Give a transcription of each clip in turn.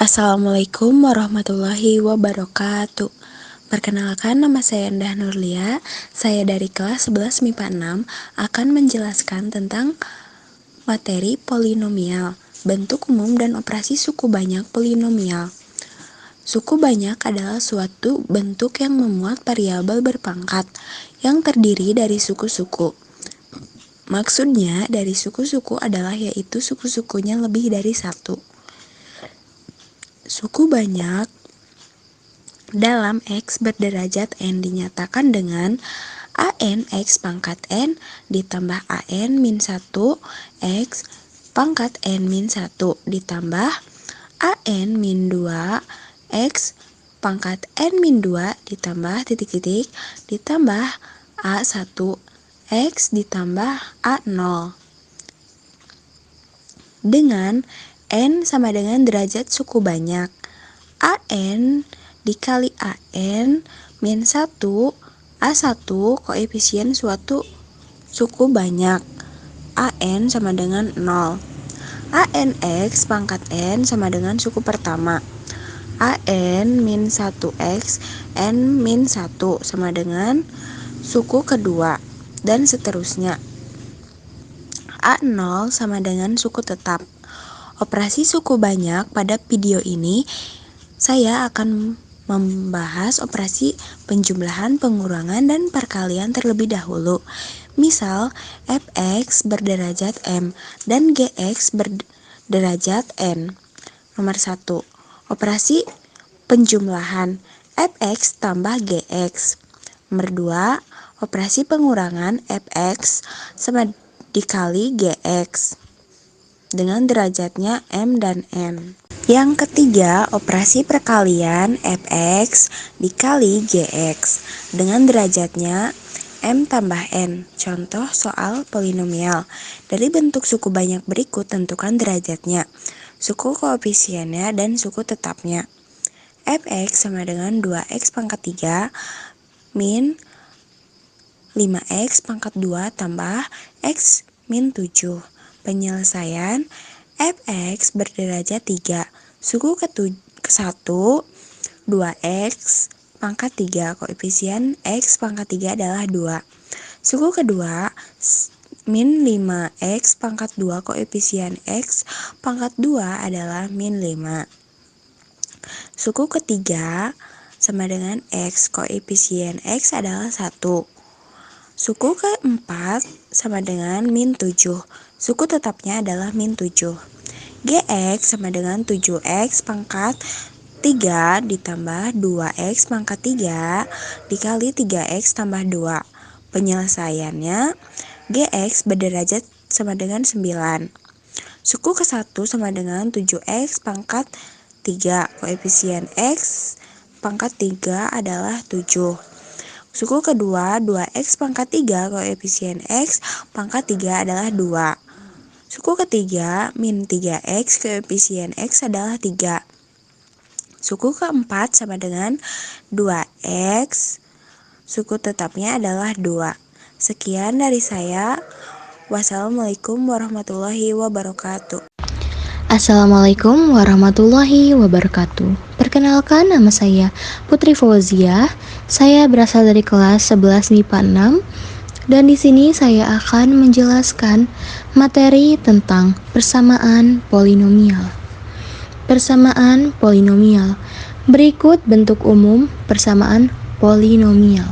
Assalamualaikum warahmatullahi wabarakatuh. Perkenalkan, nama saya Endah Nurlia. Saya dari kelas 11 MIPA 6 akan menjelaskan tentang materi polinomial, bentuk umum dan operasi suku banyak polinomial. Suku banyak adalah suatu bentuk yang memuat variabel berpangkat yang terdiri dari suku-suku. Maksudnya dari suku-suku adalah yaitu suku-sukunya lebih dari satu. Suku banyak dalam X berderajat N dinyatakan dengan AN X pangkat N ditambah AN min 1 X pangkat N min 1 ditambah AN min 2 X pangkat N min 2 ditambah titik-titik ditambah A1 X ditambah A0 dengan N sama dengan derajat suku banyak. AN dikali AN min 1 A1 koefisien suatu suku banyak. AN sama dengan 0. AN X pangkat N sama dengan suku pertama. AN min 1X N min 1 sama dengan suku kedua dan seterusnya. A0 sama dengan suku tetap. Operasi suku banyak pada video ini saya akan membahas operasi penjumlahan, pengurangan, dan perkalian terlebih dahulu. Misal fx berderajat m dan gx berderajat n. Nomor 1. Operasi penjumlahan fx tambah gx. Nomor 2. Operasi pengurangan fx sama dikali gx dengan derajatnya M dan N. Yang ketiga, operasi perkalian fx dikali gx dengan derajatnya M tambah N. Contoh soal polinomial. Dari bentuk suku banyak berikut tentukan derajatnya, suku koefisiennya, dan suku tetapnya. Fx sama dengan 2x pangkat 3 min 5x pangkat 2 tambah x min 7. Penyelesaian fx berderajat 3, suku ke-1 2x pangkat 3, koefisien x pangkat 3 adalah 2. Suku kedua min 5x pangkat 2, koefisien x pangkat 2 adalah min 5. Suku ketiga sama dengan x, koefisien x adalah 1. Suku keempat sama dengan min 7. Suku tetapnya adalah min 7. Gx sama dengan 7x pangkat 3 ditambah 2x pangkat 3 dikali 3x tambah 2. Penyelesaiannya Gx berderajat sama dengan 9. Suku ke-1 sama dengan 7x pangkat 3. Koefisien x pangkat 3 adalah 7. Suku kedua 2x pangkat 3, koefisien x pangkat 3 adalah 2. Suku ketiga min 3x, koefisien x adalah 3. Suku keempat sama dengan 2x, suku tetapnya adalah 2. Sekian dari saya. Wassalamualaikum warahmatullahi wabarakatuh. Assalamualaikum warahmatullahi wabarakatuh. Perkenalkan, nama saya Putri Fauziah. Saya berasal dari kelas 11 MIPA 6 dan di sini saya akan menjelaskan materi tentang persamaan polinomial. Persamaan polinomial. Berikut bentuk umum persamaan polinomial,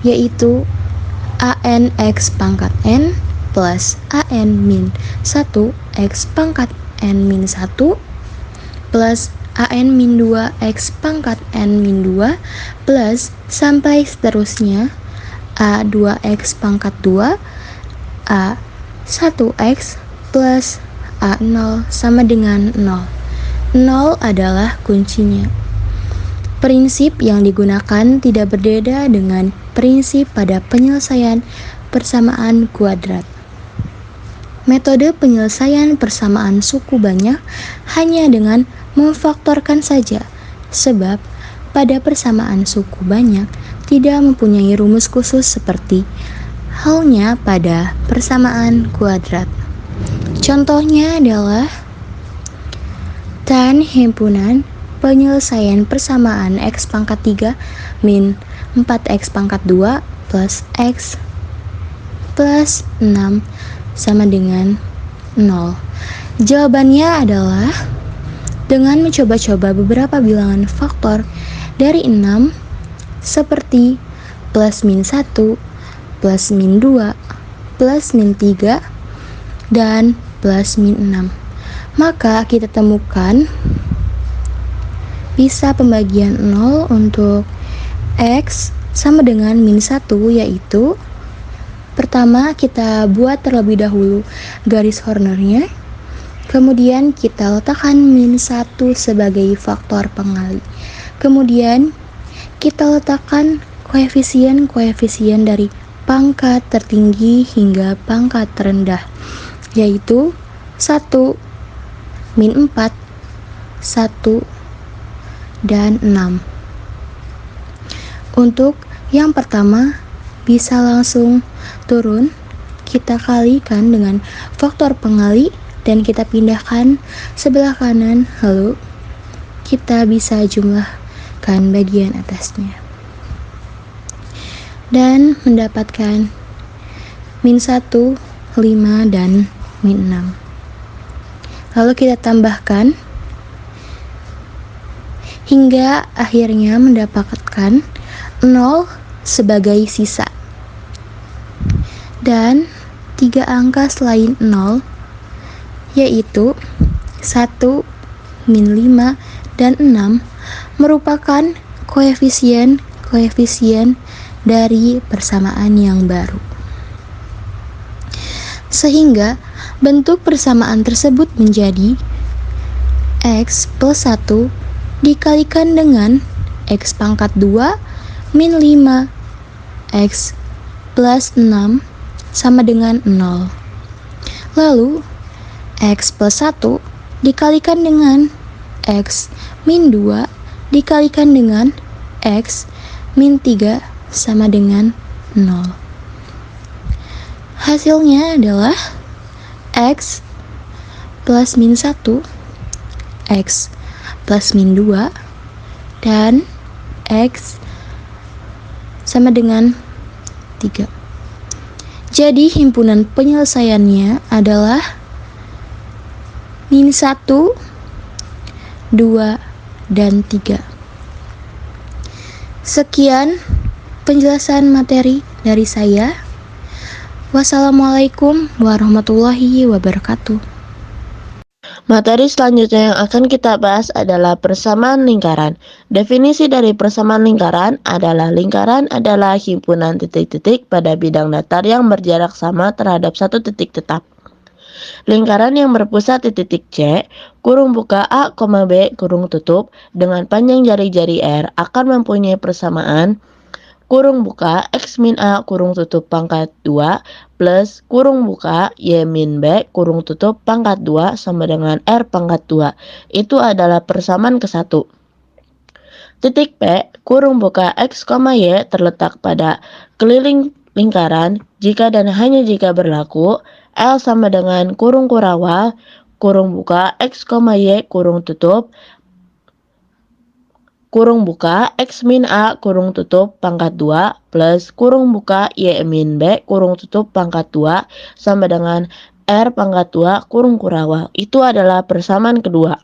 yaitu AN X pangkat N plus AN min 1 X pangkat N min 1 plus AN min 2 X pangkat N min 2 plus sampai seterusnya A2X pangkat 2 A1X plus A0 sama dengan 0. 0 adalah kuncinya. Prinsip yang digunakan tidak berbeda dengan prinsip pada penyelesaian persamaan kuadrat. Metode penyelesaian persamaan suku banyak hanya dengan memfaktorkan saja, sebab pada persamaan suku banyak tidak mempunyai rumus khusus seperti halnya pada persamaan kuadrat. Contohnya adalah Dan himpunan penyelesaian persamaan X pangkat 3 min 4X pangkat 2 plus X plus 6 sama dengan 0. Jawabannya adalah dengan mencoba-coba beberapa bilangan faktor dari 6 seperti plus min 1, plus min 2, plus min 3, dan plus min 6. Maka kita temukan bisa pembagian 0 untuk X sama dengan min 1, yaitu pertama kita buat terlebih dahulu garis Hornernya, kemudian kita letakkan min 1 sebagai faktor pengali, kemudian kita letakkan koefisien-koefisien dari pangkat tertinggi hingga pangkat terendah, yaitu 1, min 4, 1, dan 6. Untuk yang pertama bisa langsung turun, kita kalikan dengan faktor pengali dan kita pindahkan sebelah kanan, lalu kita bisa jumlahkan bagian atasnya dan mendapatkan min 1, 5, dan min 6. Lalu kita tambahkan hingga akhirnya mendapatkan 0 sebagai sisa. Dan 3 angka selain 0 yaitu 1, min 5, dan 6 merupakan koefisien-koefisien dari persamaan yang baru. Sehingga bentuk persamaan tersebut menjadi X plus 1 dikalikan dengan X pangkat 2 min 5 X plus 6 sama dengan 0. Lalu X plus 1 dikalikan dengan X min 2 dikalikan dengan X min 3 sama dengan 0. Hasilnya adalah X plus min 1, X plus min 2, dan X sama dengan 3. Jadi himpunan penyelesaiannya adalah min 1, 2, dan 3. Sekian penjelasan materi dari saya. Wassalamualaikum warahmatullahi wabarakatuh. Materi selanjutnya yang akan kita bahas adalah persamaan lingkaran. Definisi dari persamaan lingkaran adalah lingkaran adalah himpunan titik-titik pada bidang datar yang berjarak sama terhadap satu titik tetap. Lingkaran yang berpusat di titik C, kurung buka A, B, kurung tutup, dengan panjang jari-jari R akan mempunyai persamaan kurung buka X min A kurung tutup pangkat 2 plus kurung buka Y min B kurung tutup pangkat 2 sama dengan R pangkat 2. Itu adalah persamaan ke-1. Titik P, kurung buka X, Y terletak pada keliling lingkaran jika dan hanya jika berlaku L sama dengan kurung kurawal, kurung buka X, Y kurung tutup kurung buka X min A kurung tutup pangkat 2 plus kurung buka Y min B kurung tutup pangkat 2 sama dengan R pangkat 2 kurung kurawal. Itu adalah persamaan kedua.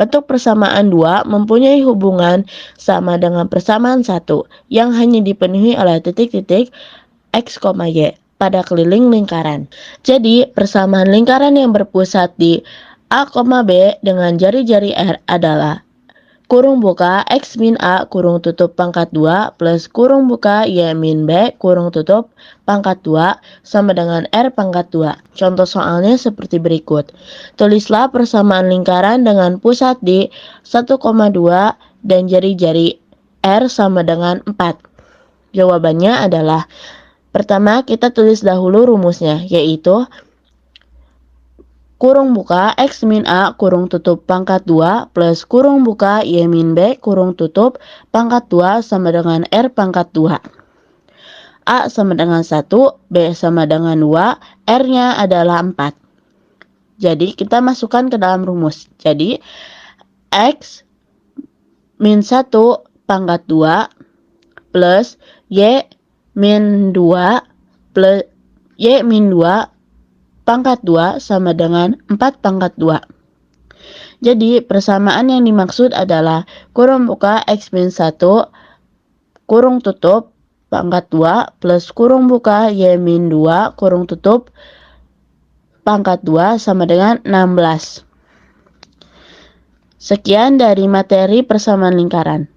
Bentuk persamaan 2 mempunyai hubungan sama dengan persamaan 1 yang hanya dipenuhi oleh titik-titik X, Y pada keliling lingkaran. Jadi persamaan lingkaran yang berpusat di A, B dengan jari-jari R adalah kurung buka X min A kurung tutup pangkat 2 plus kurung buka Y min B kurung tutup pangkat 2 sama dengan R pangkat 2. Contoh soalnya seperti berikut. Tulislah persamaan lingkaran dengan pusat di 1,2 dan jari-jari R sama dengan 4. Jawabannya adalah pertama kita tulis dahulu rumusnya, yaitu kurung buka X min A kurung tutup pangkat 2 plus kurung buka Y min B kurung tutup pangkat 2 sama dengan R pangkat 2. A sama dengan 1, B sama dengan 2, R-nya adalah 4. Jadi kita masukkan ke dalam rumus. Jadi X min 1 pangkat 2 plus Y min 2 plus Y min 2 pangkat 2 sama dengan 4 pangkat 2. Jadi persamaan yang dimaksud adalah kurung buka X min 1 kurung tutup pangkat 2 plus kurung buka Y min 2 kurung tutup pangkat 2 sama dengan 16. Sekian dari materi persamaan lingkaran.